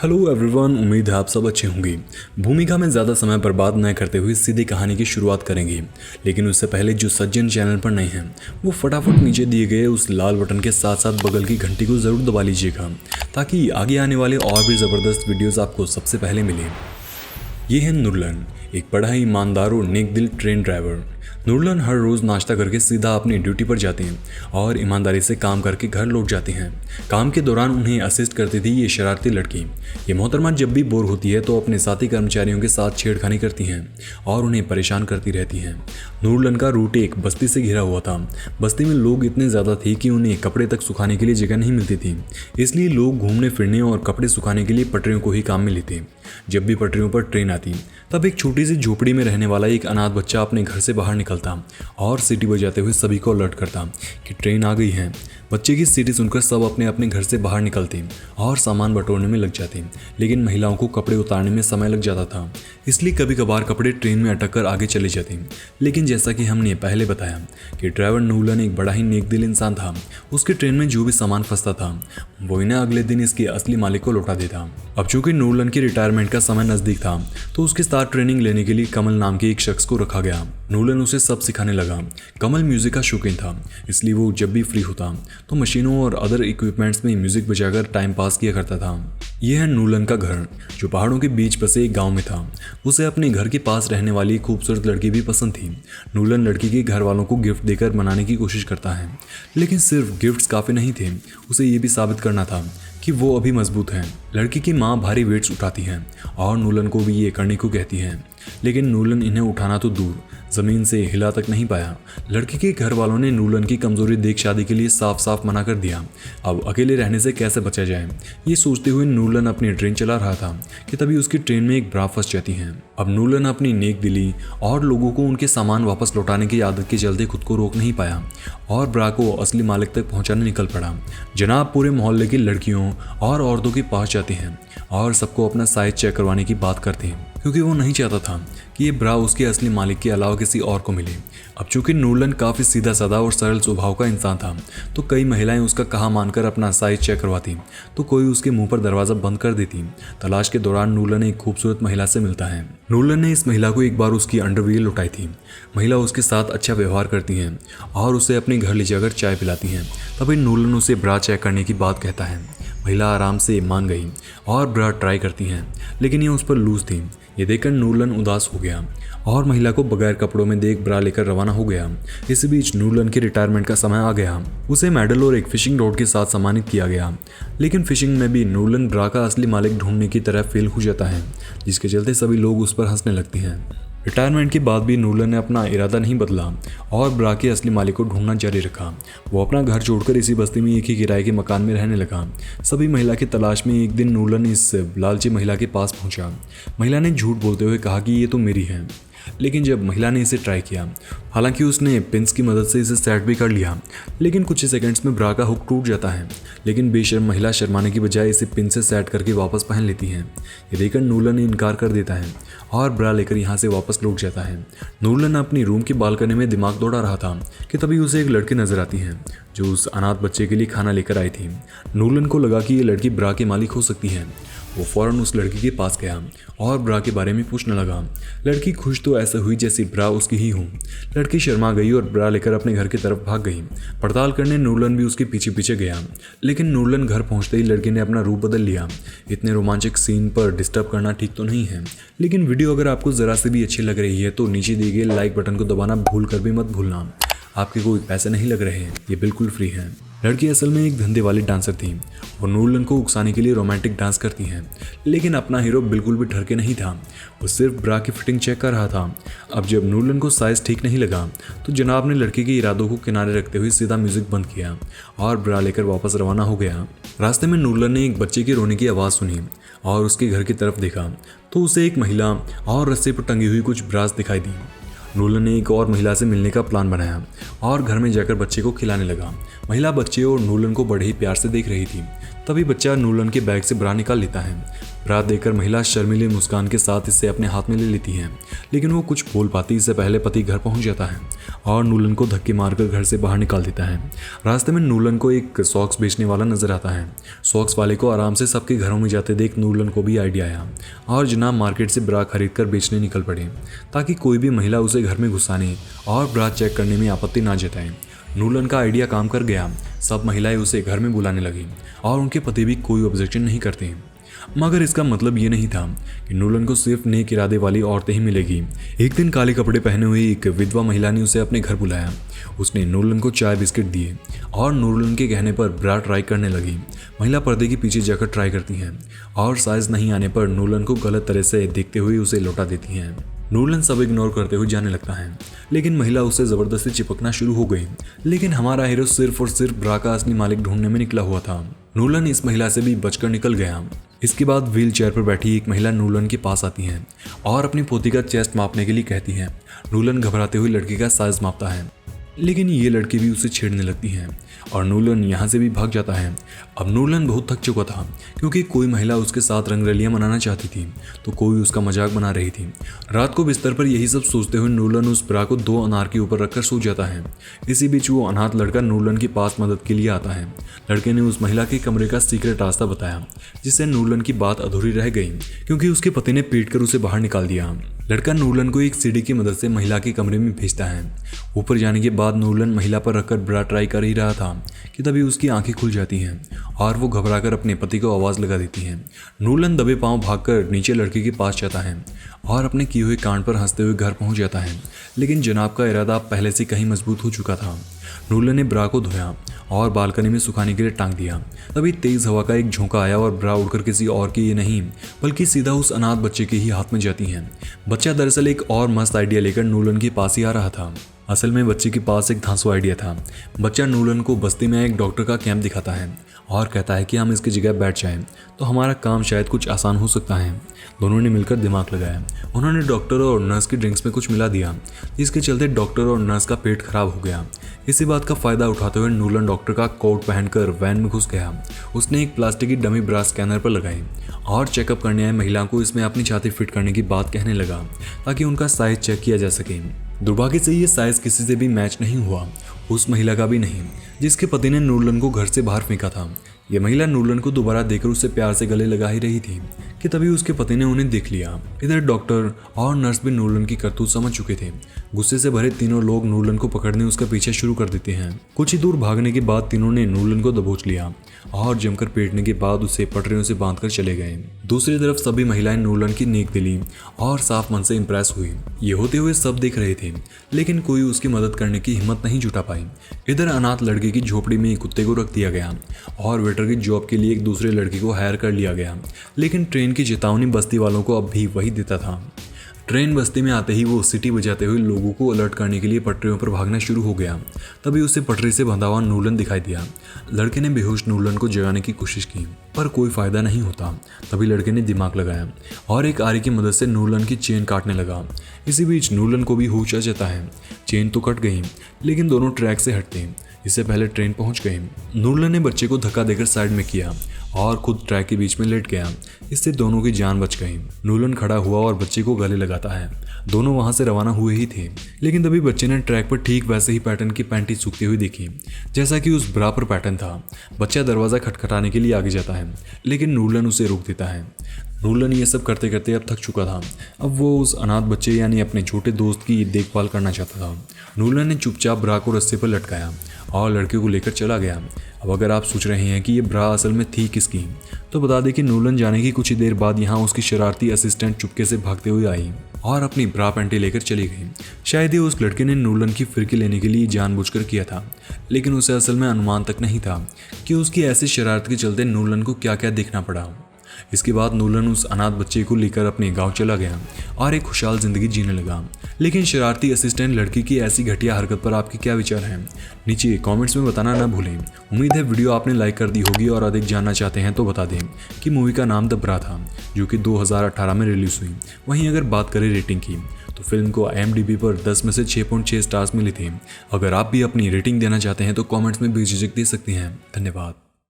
Hello everyone, उम्मीद है आप सब अच्छे होंगे। भूमिका में ज़्यादा समय बर्बाद न करते हुए सीधी कहानी की शुरुआत करेंगे, लेकिन उससे पहले जो सज्जन चैनल पर नए हैं वो फटाफट नीचे दिए गए उस लाल बटन के साथ साथ बगल की घंटी को ज़रूर दबा लीजिएगा, ताकि आगे आने वाले और भी ज़बरदस्त वीडियोज़ आपको सबसे पहले मिले। ये है नूरलन, एक बड़ा ही ईमानदार और नेक दिल ट्रेन ड्राइवर। नूरलन हर रोज़ नाश्ता करके सीधा अपनी ड्यूटी पर जाते हैं और ईमानदारी से काम करके घर लौट जाते हैं। काम के दौरान उन्हें असिस्ट करती थी ये शरारती लड़की। ये मोहतरमा जब भी बोर होती है तो अपने साथी कर्मचारियों के साथ छेड़खानी करती हैं और उन्हें परेशान करती रहती हैं। नूरलन का रूट एक बस्ती से घिरा हुआ था। बस्ती में लोग इतने ज़्यादा थे कि उन्हें कपड़े तक सुखाने के लिए जगह नहीं मिलती थी, इसलिए लोग घूमने फिरने और कपड़े सुखाने के लिए पटरियों को ही काम में लेते। जब भी पटरियों पर ट्रेन आती तब एक छोटी सी झोपड़ी में रहने वाला एक अनाथ बच्चा अपने घर से बाहर निकलता और सीटी बजाते हुए सभी को अलर्ट करता कि ट्रेन आ गई है। बच्चे की सीटी सुनकर सब अपने अपने घर से बाहर निकलते और सामान बटोरने में लग जाते, लेकिन महिलाओं को कपड़े उतारने में समय लग जाता था, इसलिए कभी कभार कपड़े ट्रेन में अटक कर आगे चले जाते। लेकिन जैसा कि हमने पहले बताया कि ड्राइवर नूरलन एक बड़ा ही नेक दिल इंसान था। उसके ट्रेन में जो भी सामान फंसता था वो इन्हें अगले दिन इसके असली मालिक को लौटा देता। अब चूंकि नूरलन की रिटायरमेंट का समय नजदीक था तो उसके साथ ट्रेनिंग लेने के लिए कमल नाम के एक शख्स को रखा गया। नूरलन उसे सब सिखाने लगा। कमल म्यूजिक का शौकीन था, इसलिए वो जब भी फ्री होता तो मशीनों और अदर इक्विपमेंट्स में म्यूजिक बजाकर टाइम पास किया करता था। यह है नूरलन का घर, जो पहाड़ों के बीच बसे एक गांव में था। उसे अपने घर के पास रहने वाली खूबसूरत लड़की भी पसंद थी। नूरलन लड़की के घर वालों को गिफ्ट देकर मनाने की कोशिश करता है, लेकिन सिर्फ गिफ्ट्स काफ़ी नहीं थे। उसे ये भी साबित करना था कि वो अभी मजबूत है। लड़की की माँ भारी वेट्स उठाती हैं और नूरलन को भी ये करने को कहती है, लेकिन नूरलन इन्हें उठाना तो दूर ज़मीन से हिला तक नहीं पाया। लड़की के घर वालों ने नूरलन की कमज़ोरी देख शादी के लिए साफ साफ मना कर दिया। अब अकेले रहने से कैसे बचा जाए, ये सोचते हुए नूरलन अपनी ट्रेन चला रहा था कि तभी उसकी ट्रेन में एक ब्रा फंस जाती है। अब नूरलन अपनी नेक दिली और लोगों को उनके सामान वापस लौटाने की आदत के चलते खुद को रोक नहीं पाया और ब्रा को असली मालिक तक पहुंचाने निकल पड़ा। जनाब पूरे मोहल्ले की लड़कियों और औरतों के पास जाते हैं और सबको अपना साइज चेक करवाने की बात करते हैं, क्योंकि वो नहीं चाहता था कि ये ब्रा उसके असली मालिक के अलावा किसी और को मिले। अब चूंकि नूरलन काफ़ी सीधा साधा और सरल स्वभाव का इंसान था तो कई महिलाएं उसका कहा मानकर अपना साइज चेक करवाती तो कोई उसके मुंह पर दरवाज़ा बंद कर देती। तलाश के दौरान नूरलन एक खूबसूरत महिला से मिलता है। नूरलन ने इस महिला को एक बार उसकी अंडरवियर लुटाई थी। महिला उसके साथ अच्छा व्यवहार करती हैं और उसे अपने घर ले जाकर चाय पिलाती हैं। तभी नूरलन उसे ब्रा चेक करने की बात कहता है। महिला आराम से मान गई और ब्रा ट्राई करती हैं, लेकिन ये उस पर लूज थी। ये देखकर नूरलन उदास हो गया और महिला को बगैर कपड़ों में देख ब्रा लेकर रवाना हो गया। इसी बीच नूरलन के रिटायरमेंट का समय आ गया। उसे मेडल और एक फिशिंग रॉड के साथ सम्मानित किया गया, लेकिन फिशिंग में भी नूरलन ब्रा का असली मालिक ढूंढने की तरह फेल हो जाता है, जिसके चलते सभी लोग उस पर हंसने लगते हैं। रिटायरमेंट के बाद भी नूरलन ने अपना इरादा नहीं बदला और ब्रा के असली मालिक को ढूंढना जारी रखा। वो अपना घर छोड़कर इसी बस्ती में एक ही किराए के मकान में रहने लगा। सभी महिला की तलाश में एक दिन नूरलन इस लालची महिला के पास पहुंचा। महिला ने झूठ बोलते हुए कहा कि ये तो मेरी है, लेकिन जब महिला ने इसे ट्राई किया, हालांकि उसने पिंस की मदद से इसे सेट भी कर लिया, लेकिन कुछ ही सेकंड्स में ब्रा का हुक टूट जाता है। लेकिन बेशर्म महिला शर्माने की बजाय इसे पिन से सेट करके वापस पहन लेती है। ये देखकर नूरलन इनकार कर देता है और ब्रा लेकर यहाँ से वापस लौट जाता है। नूरलन अपनी रूम की बालकनी में दिमाग दौड़ा रहा था कि तभी उसे एक लड़की नजर आती है जो उस अनाथ बच्चे के लिए खाना लेकर आई थी। नूरलन को लगा कि ये लड़की ब्रा की मालिक हो सकती है। वो फौरन उस लड़की के पास गया और ब्रा के बारे में पूछने लगा। लड़की खुश तो ऐसे हुई जैसी ब्रा उसकी ही हो। लड़की शर्मा गई और ब्रा लेकर अपने घर की तरफ भाग गई। पड़ताल करने नूरलन भी उसके पीछे पीछे गया, लेकिन नूरलन घर पहुंचते ही लड़की ने अपना रूप बदल लिया। इतने रोमांचक सीन पर डिस्टर्ब करना ठीक तो नहीं है, लेकिन वीडियो अगर आपको ज़रा से भी अच्छी लग रही है तो नीचे दिए गए लाइक बटन को दबाना भूल कर भी मत भूलना। आपके कोई पैसे नहीं लग रहे हैं, ये बिल्कुल फ्री है। लड़की असल में एक धंधे वाली डांसर थी। वो नूरलन को उकसाने के लिए रोमांटिक डांस करती हैं, लेकिन अपना हीरो बिल्कुल भी ठरके नहीं था। वो सिर्फ ब्रा की फिटिंग चेक कर रहा था। अब जब नूरलन को साइज ठीक नहीं लगा तो जनाब ने लड़की के इरादों को किनारे रखते हुए सीधा म्यूजिक बंद किया और ब्रा लेकर वापस रवाना हो गया। रास्ते में नूरलन ने एक बच्चे के रोने की आवाज़ सुनी और उसके घर की तरफ देखा तो उसे एक महिला और रस्से पर टंगी हुई कुछ ब्रास दिखाई दी। नूरलन ने एक और महिला से मिलने का प्लान बनाया और घर में जाकर बच्चे को खिलाने लगा। महिला बच्चे और नूरलन को बड़े ही प्यार से देख रही थी। तभी बच्चा नूलन के बैग से ब्रा निकाल लेता है। ब्रा देखकर महिला शर्मीली मुस्कान के साथ इसे अपने हाथ में ले लेती है, लेकिन वो कुछ बोल पाती इससे पहले पति घर पहुंच जाता है और नूलन को धक्के मारकर घर से बाहर निकाल देता है। रास्ते में नूलन को एक सॉक्स बेचने वाला नजर आता है। सॉक्स वाले को आराम से सबके घरों में जाते देख नूलन को भी आइडिया आया और जनाब मार्केट से ब्रा खरीद कर बेचने निकल पड़े, ताकि कोई भी महिला उसे घर में घुसाने और ब्रा चेक करने में आपत्ति ना जताए। नूलन का आइडिया काम कर गया। सब महिलाएं उसे घर में बुलाने लगी और उनके पति भी कोई ऑब्जेक्शन नहीं करते। मगर इसका मतलब ये नहीं था कि नूलन को सिर्फ नेक इरादे वाली औरतें ही मिलेगी। एक दिन काले कपड़े पहने हुई एक विधवा महिला ने उसे अपने घर बुलाया। उसने नूलन को चाय बिस्किट दिए और नूलन के कहने पर ब्रा ट्राई करने लगी। महिला पर्दे के पीछे जाकर ट्राई करती हैं और साइज नहीं आने पर नूलन को गलत तरह से देखते हुए उसे लौटा देती हैं। नूलन सब इग्नोर करते हुए जाने लगता है, लेकिन महिला उससे जबरदस्ती चिपकना शुरू हो गई। लेकिन हमारा हीरो सिर्फ और सिर्फ ब्रा का असली मालिक ढूंढने में निकला हुआ था। नूलन इस महिला से भी बचकर निकल गया। इसके बाद व्हील चेयर पर बैठी एक महिला नूलन के पास आती है और अपनी पोती का चेस्ट मापने के लिए कहती है। नूलन घबराते हुए लड़की का साइज मापता है, लेकिन ये लड़की भी उसे छेड़ने लगती है और नूलन यहाँ से भी भाग जाता है। अब नूलन बहुत थक चुका था, क्योंकि कोई महिला उसके साथ रंगरलियां मनाना चाहती थी तो कोई उसका मजाक बना रही थी। रात को बिस्तर पर यही सब सोचते हुए नूलन उस ब्रा को 2 अनार के ऊपर रखकर सो जाता है। इसी बीच वो अनाथ लड़का नूलन के पास मदद के लिए आता है। लड़के ने उस महिला के कमरे का सीक्रेट रास्ता बताया, जिससे नूलन की बात अधूरी रह गई, क्योंकि उसके पति ने पीट कर उसे बाहर निकाल दिया। लड़का नूलन को एक सीढ़ी की मदद से महिला के कमरे में भेजता है। ऊपर जाने के बाद नूलन महिला पर रखकर ब्रा ट्राई कर ही रहा था कि तभी उसकी आंखें खुल जाती हैं और वो घबराकर अपने पति को आवाज़ लगा देती है। नूलन दबे पांव भागकर नीचे लड़के के पास जाता है और अपने किए हुए कांड पर हंसते हुए घर पहुंच जाता है, लेकिन जनाब का इरादा पहले से कहीं मजबूत हो चुका था। नूलन ने ब्रा को धोया और बालकनी में सुखाने के लिए टांग दिया। तभी तेज हवा का एक झोंका आया और ब्रा उड़कर किसी और की ये नहीं बल्कि सीधा उस अनाथ बच्चे के ही हाथ में जाती है। बच्चा दरअसल एक और मस्त आइडिया लेकर नूलन के पास ही आ रहा था। असल में बच्चे के पास एक धांसू आइडिया था। बच्चा नूलन को बस्ती में एक डॉक्टर का कैंप दिखाता है और कहता है कि हम इसकी जगह बैठ जाएं तो हमारा काम शायद कुछ आसान हो सकता है। दोनों ने मिलकर दिमाग लगाया। उन्होंने डॉक्टर और नर्स की ड्रिंक्स में कुछ मिला दिया, जिसके चलते डॉक्टर और नर्स का पेट खराब हो गया। इसी बात का फायदा उठाते हुए नूलन डॉक्टर का कोट पहनकर वैन में घुस गया। उसने एक प्लास्टिक की डमी ब्रा स्कैनर पर लगाई और चेकअप करने आए महिला को इसमें अपनी छाती फिट करने की बात कहने लगा, ताकि उनका साइज चेक किया जा सके। दुर्भाग्य से ये साइज किसी से भी मैच नहीं हुआ, उस महिला का भी नहीं, जिसके पति ने नूलन को घर से बाहर फेंका था। यह महिला नूलन को दोबारा देखकर उससे प्यार से गले लगा ही रही थी कि तभी उसके पति ने उन्हें देख लिया। इधर डॉक्टर और नर्स भी नूलन की करतूत समझ चुके थे। गुस्से से भरे तीनों लोग नूलन को पकड़ने उसका पीछा शुरू कर देते हैं। कुछ ही दूर भागने के बाद तीनों ने नूलन को दबोच लिया और जमकर पीटने के बाद उसे पटरियों से बांधकर चले गए। दूसरी तरफ सभी महिलाएं नूलन की नेक दिली और साफ मन से इंप्रेस हुई। ये होते हुए सब देख रहे थे, लेकिन कोई उसकी मदद करने की हिम्मत नहीं जुटा पाई। इधर अनाथ लड़के की झोपड़ी में कुत्ते को रख दिया गया और वेटर की जॉब के लिए एक दूसरे लड़के को हायर कर लिया गया, लेकिन ट्रेन की चेतावनी बस्ती वालों को अब भी वही देता था। ट्रेन बस्ती में आते ही वो सीटी बजाते हुए लोगों को अलर्ट करने के लिए पटरियों पर भागना शुरू हो गया। तभी उसे पटरी से बंधा हुआ नूलन दिखाई दिया। लड़के ने बेहोश नूलन को जगाने की कोशिश की, पर कोई फायदा नहीं होता। तभी लड़के ने दिमाग लगाया और एक आरी की मदद से नूलन की चेन काटने लगा। इसी बीच नूलन को भी होश आ जाता है। चेन तो कट गई, लेकिन दोनों ट्रैक से हटते इससे पहले ट्रेन पहुंच गई। नूलन ने बच्चे को धक्का देकर साइड में किया और खुद ट्रैक के बीच में लेट गया। इससे दोनों की जान बच गई। नूलन खड़ा हुआ और बच्चे को गले लगाता है। दोनों वहां से रवाना हुए ही थे, लेकिन तभी बच्चे ने ट्रैक पर ठीक वैसे ही पैटर्न की पैंटी सूखती हुई देखी जैसा कि उस ब्रा पर पैटर्न था। बच्चा दरवाजा खटखटाने के लिए आगे जाता है, लेकिन नूलन उसे रोक देता है। नूलन ये सब करते करते अब थक चुका था। अब वो उस अनाथ बच्चे यानी अपने छोटे दोस्त की देखभाल करना चाहता था। नूलन ने चुपचाप ब्रा को रस्से पर लटकाया और लड़के को लेकर चला गया। अब अगर आप सोच रहे हैं कि ये ब्रा असल में थी किसकी, तो बता दें कि नूलन जाने की कुछ ही देर बाद यहाँ उसकी शरारती असिस्टेंट चुपके से भागते हुए आई और अपनी ब्रा पैंटी लेकर चली गई। शायद ही उस लड़के ने नूलन की फिरकी लेने के लिए जानबूझकर किया था, लेकिन उसे असल में अनुमान तक नहीं था कि उसकी ऐसी शरारत के चलते नूलन को क्या क्या देखना पड़ा। इसके बाद नूलन उस अनाथ बच्चे को लेकर अपने गांव चला गया और एक खुशहाल जिंदगी जीने लगा। लेकिन शरारती असिस्टेंट लड़की की ऐसी घटिया हरकत पर आपके क्या विचार हैं, नीचे कमेंट्स में बताना ना भूलें। उम्मीद है वीडियो आपने लाइक कर दी होगी और अधिक जानना चाहते हैं तो बता दें कि मूवी का नाम द ब्रा था, जो कि 2018 में रिलीज हुई। वहीं अगर बात करें रेटिंग की, तो फिल्म को IMDb पर 10 में से 6.6 स्टार्स मिले थे। अगर आप भी अपनी रेटिंग देना चाहते हैं तो कमेंट्स में बेझिझक दे सकते हैं। धन्यवाद।